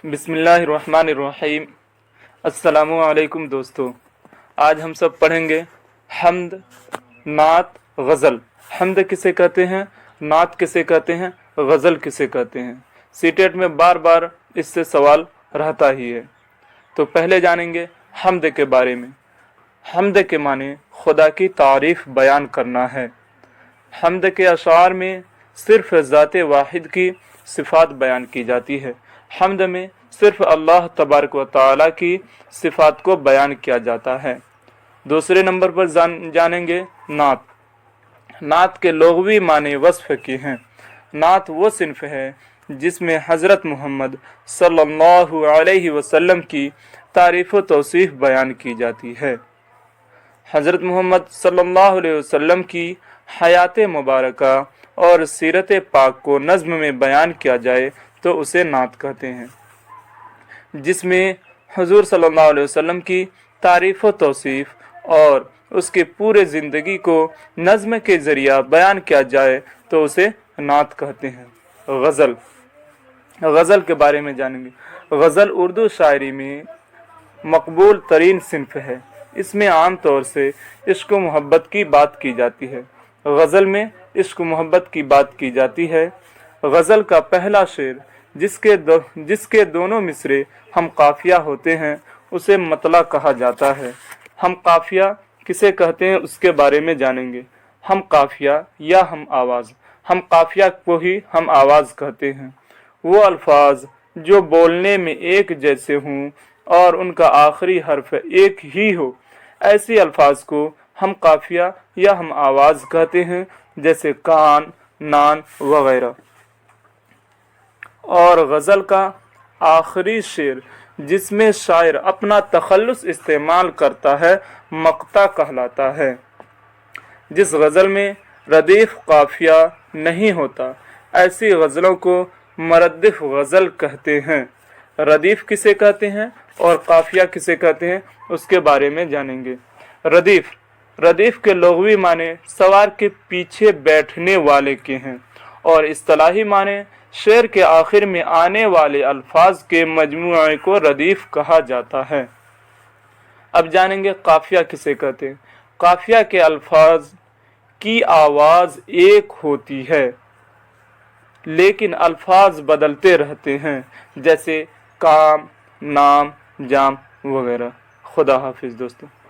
بسم اللہ الرحمن الرحیم۔ السلام علیکم دوستو، آج ہم سب پڑھیں گے حمد، نعت، غزل۔ حمد کسے کہتے ہیں، نعت کسے کہتے ہیں، غزل کسے کہتے ہیں؟ سیٹیٹ میں بار بار اس سے سوال رہتا ہی ہے۔ تو پہلے جانیں گے حمد کے بارے میں۔ حمد کے معنی خدا کی تعریف بیان کرنا ہے۔ حمد کے اشعار میں صرف ذات واحد کی صفات بیان کی جاتی ہے۔ حمد میں صرف اللہ تبارک و تعالی کی صفات کو بیان کیا جاتا ہے۔ دوسرے نمبر پر جانیں گے نعت۔ نعت کے لغوی معنی وصف کی ہیں۔ نعت وہ صنف ہے جس میں حضرت محمد صلی اللہ علیہ وسلم کی تعریف و توصیف بیان کی جاتی ہے۔ حضرت محمد صلی اللہ علیہ وسلم کی حیات مبارکہ اور سیرت پاک کو نظم میں بیان کیا جائے تو اسے نعت کہتے ہیں۔ جس میں حضور صلی اللہ علیہ وسلم کی تعریف و توصیف اور اس کی پورے زندگی کو نظم کے ذریعہ بیان کیا جائے تو اسے نعت کہتے ہیں۔ غزل۔ غزل کے بارے میں جانیں گے۔ غزل اردو شاعری میں مقبول ترین صنف ہے۔ اس میں عام طور سے عشق و محبت کی بات کی جاتی ہے۔ غزل میں عشق و محبت کی بات کی جاتی ہے۔ غزل کا پہلا شعر جس کے دونوں مصرے ہم قافیہ ہوتے ہیں اسے مطلع کہا جاتا ہے۔ ہم قافیہ کسے کہتے ہیں اس کے بارے میں جانیں گے۔ ہم قافیہ یا ہم آواز۔ ہم قافیہ کو ہی ہم آواز کہتے ہیں۔ وہ الفاظ جو بولنے میں ایک جیسے ہوں اور ان کا آخری حرف ایک ہی ہو، ایسی الفاظ کو ہم قافیہ یا ہم آواز کہتے ہیں، جیسے کان، نان وغیرہ۔ اور غزل کا آخری شعر جس میں شاعر اپنا تخلص استعمال کرتا ہے مقطع کہلاتا ہے۔ جس غزل میں ردیف قافیہ نہیں ہوتا ایسی غزلوں کو مردف غزل کہتے ہیں۔ ردیف کسے کہتے ہیں اور قافیہ کسے کہتے ہیں اس کے بارے میں جانیں گے۔ ردیف کے لغوی معنی سوار کے پیچھے بیٹھنے والے کے ہیں اور اصطلاحی معنی شعر کے آخر میں آنے والے الفاظ کے مجموعے کو ردیف کہا جاتا ہے۔ اب جانیں گے قافیہ کسے کہتے ہیں۔ قافیہ کے الفاظ کی آواز ایک ہوتی ہے لیکن الفاظ بدلتے رہتے ہیں، جیسے کام، نام، جام وغیرہ۔ خدا حافظ دوستو۔